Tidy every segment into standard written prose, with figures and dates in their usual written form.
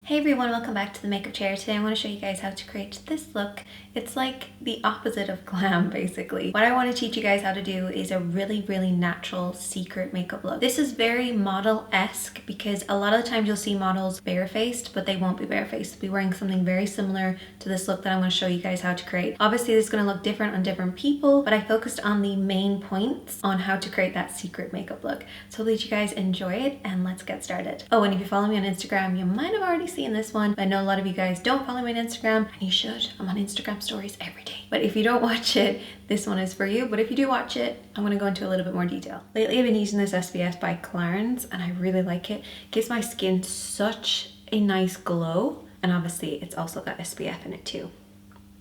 Hey everyone, welcome back to the makeup chair. Today I want to show you guys how to create this look. It's like the opposite of glam basically. What I want to teach you guys how to do is a really natural secret makeup look. This is very model-esque because a lot of the times you'll see models barefaced, but they won't be barefaced. They'll be wearing something very similar to this look that I'm going to show you guys how to create. Obviously this is going to look different on different people, but I focused on the main points on how to create that secret makeup look. So hopefully you guys enjoy it and let's get started. Oh, and if you follow me on Instagram, you might have already seen this one. I know a lot of you guys don't follow me on Instagram, and you should. I'm on Instagram stories every day. But if you don't watch it, this one is for you. But if you do watch it, I'm going to go into a little bit more detail. Lately I've been using this SPF by Clarins and I really like it. It gives my skin such a nice glow, and obviously it's also got SPF in it too.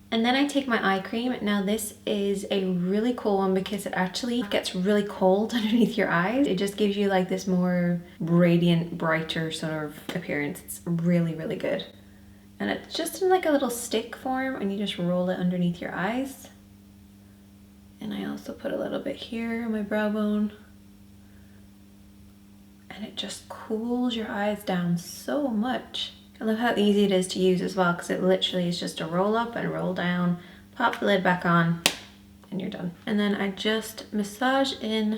And then I take my eye cream. Now this is a really cool one because it actually gets really cold underneath your eyes. It just gives you like this more radiant, brighter sort of appearance. It's really good. And it's just in like a little stick form and you just roll it underneath your eyes. And I also put a little bit here on my brow bone. And it just cools your eyes down so much. I love how easy it is to use as well, because it literally is just a roll up and roll down, pop the lid back on, and you're done. And then I just massage in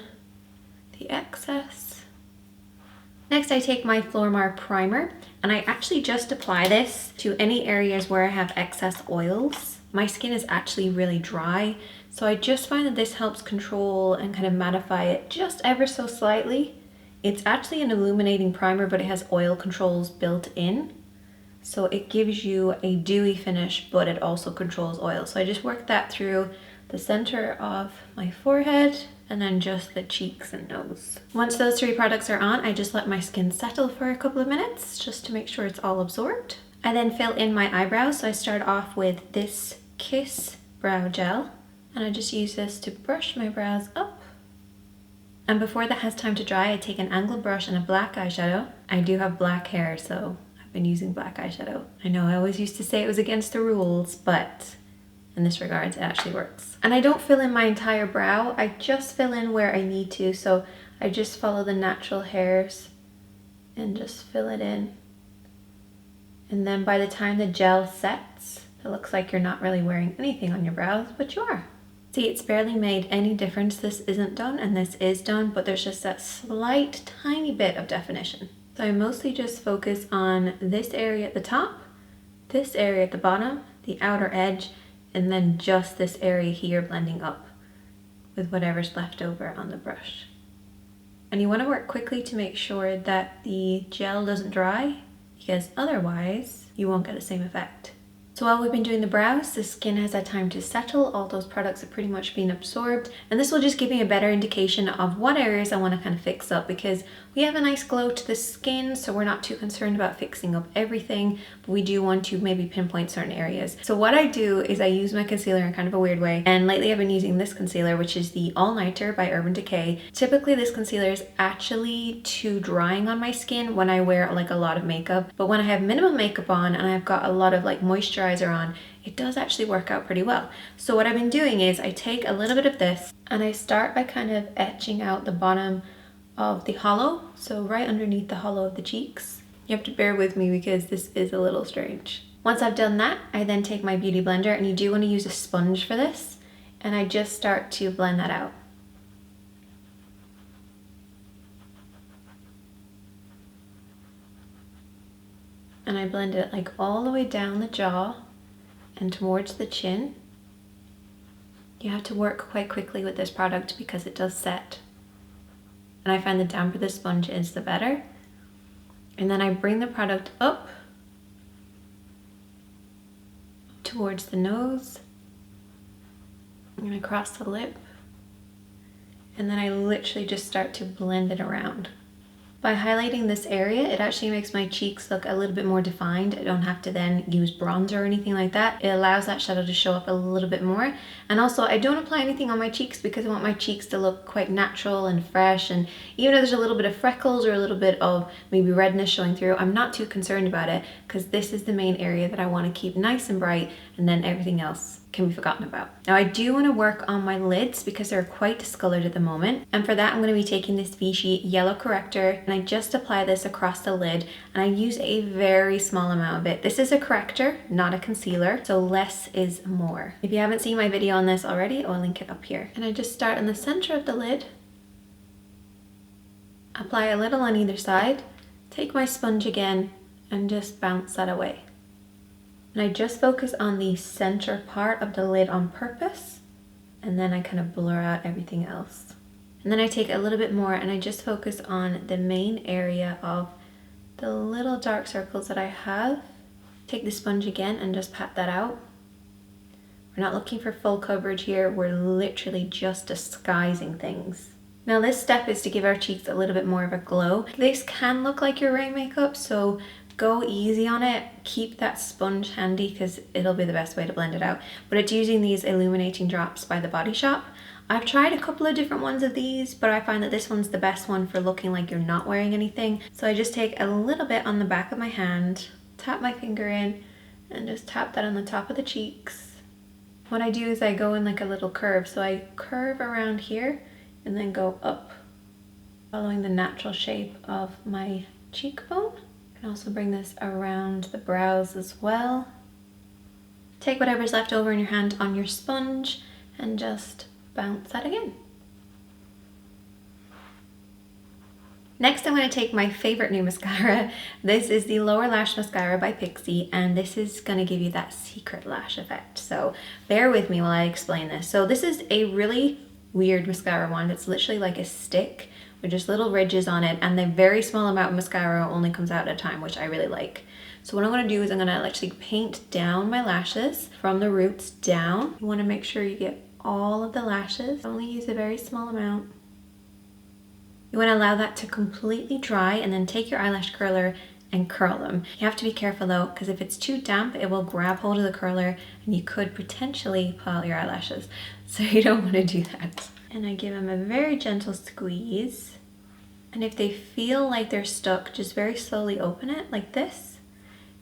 the excess. Next I take my Flormar primer, and I actually just apply this to any areas where I have excess oils. My skin is actually really dry, so I just find that this helps control and kind of mattify it just ever so slightly. It's actually an illuminating primer, but it has oil controls built in. So it gives you a dewy finish, but it also controls oil. So I just work that through the center of my forehead and then just the cheeks and nose. Once those three products are on, I just let my skin settle for a couple of minutes just to make sure it's all absorbed. I then fill in my eyebrows. So I start off with this Kiss Brow Gel, and I just use this to brush my brows up. And before that has time to dry, I take an angled brush and a black eyeshadow. I do have black hair, so been using black eyeshadow. I know I always used to say it was against the rules, but in this regards it actually works. And I don't fill in my entire brow, I just fill in where I need to. So I just follow the natural hairs and just fill it in. And then by the time the gel sets, it looks like you're not really wearing anything on your brows, but you are. See, it's barely made any difference. This isn't done and this is done, but there's just that slight tiny bit of definition. So I mostly just focus on this area at the top, this area at the bottom, the outer edge, and then just this area here blending up with whatever's left over on the brush. And you want to work quickly to make sure that the gel doesn't dry, because otherwise you won't get the same effect. So while we've been doing the brows, the skin has had time to settle. All those products have pretty much been absorbed. And this will just give me a better indication of what areas I want to kind of fix up, because we have a nice glow to the skin, so we're not too concerned about fixing up everything, but we do want to maybe pinpoint certain areas. So what I do is I use my concealer in kind of a weird way. And lately I've been using this concealer, which is the All Nighter by Urban Decay. Typically this concealer is actually too drying on my skin when I wear like a lot of makeup. But when I have minimal makeup on and I've got a lot of like moisturizer on, it does actually work out pretty well. So what I've been doing is I take a little bit of this and I start by kind of etching out the bottom of the hollow, so right underneath the hollow of the cheeks. You have to bear with me because this is a little strange. Once I've done that, I then take my beauty blender, and you do want to use a sponge for this, and I just start to blend that out. And I blend it like all the way down the jaw and towards the chin. You have to work quite quickly with this product because it does set. And I find the damper the sponge is, the better. And then I bring the product up towards the nose and across the lip. And then I literally just start to blend it around. By highlighting this area, it actually makes my cheeks look a little bit more defined. I don't have to then use bronzer or anything like that. It allows that shadow to show up a little bit more. And also, I don't apply anything on my cheeks because I want my cheeks to look quite natural and fresh. And even if there's a little bit of freckles or a little bit of maybe redness showing through, I'm not too concerned about it because this is the main area that I want to keep nice and bright, and then everything else can be forgotten about. Now I do want to work on my lids because they're quite discolored at the moment, and for that I'm going to be taking this Vichy yellow corrector, and I just apply this across the lid, and I use a very small amount of it. This is a corrector, not a concealer, so less is more. If you haven't seen my video on this already, I'll link it up here. And I just start in the center of the lid, apply a little on either side, take my sponge again, and just bounce that away. And I just focus on the center part of the lid on purpose, and then I kind of blur out everything else. And then I take a little bit more and I just focus on the main area of the little dark circles that I have. Take the sponge again and just pat that out. We're not looking for full coverage here, we're literally just disguising things. Now this step is to give our cheeks a little bit more of a glow. This can look like you're wearing makeup, so go easy on it. Keep that sponge handy because it'll be the best way to blend it out. But it's using these Illuminating drops by The Body Shop. I've tried a couple of different ones of these, but I find that this one's the best one for looking like you're not wearing anything. So I just take a little bit on the back of my hand, tap my finger in, and just tap that on the top of the cheeks. What I do is I go in like a little curve. So I curve around here and then go up, following the natural shape of my cheekbone. You can also bring this around the brows as well. Take whatever's left over in your hand on your sponge and just bounce that again. Next I'm going to take my favorite new mascara. This is the Lower Lash Mascara by PIXI, and this is going to give you that secret lash effect. So bear with me while I explain this. So this is a really weird mascara wand. It's literally like a stick with just little ridges on it, and the very small amount of mascara only comes out at a time, which I really like. So what I'm going to do is I'm going to actually paint down my lashes from the roots down. You want to make sure you get all of the lashes. Only use a very small amount. You want to allow that to completely dry and then take your eyelash curler and curl them. You have to be careful though, because if it's too damp, it will grab hold of the curler and you could potentially pull out your eyelashes. So you don't want to do that. And I give them a very gentle squeeze. And if they feel like they're stuck, just very slowly open it like this.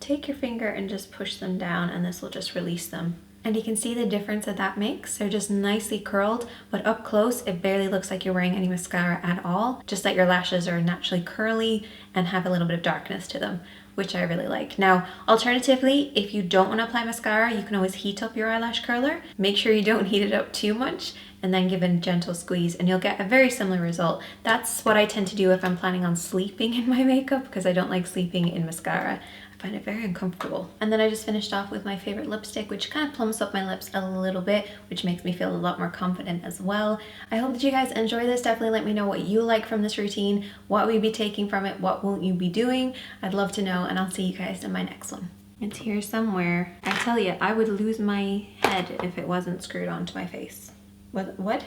Take your finger and just push them down, and this will just release them. And you can see the difference that makes. They're just nicely curled, but up close, it barely looks like you're wearing any mascara at all. Just like your lashes are naturally curly and have a little bit of darkness to them, which I really like. Now, alternatively, if you don't want to apply mascara, you can always heat up your eyelash curler. Make sure you don't heat it up too much, and then give it a gentle squeeze, and you'll get a very similar result. That's what I tend to do if I'm planning on sleeping in my makeup, because I don't like sleeping in mascara. I find it very uncomfortable. And then I just finished off with my favorite lipstick, which kind of plumps up my lips a little bit, which makes me feel a lot more confident as well. I hope that you guys enjoy this. Definitely let me know what you like from this routine, what will you be taking from it, what won't you be doing. I'd love to know, and I'll see you guys in my next one. It's here somewhere. I tell you, I would lose my head if it wasn't screwed onto my face. What?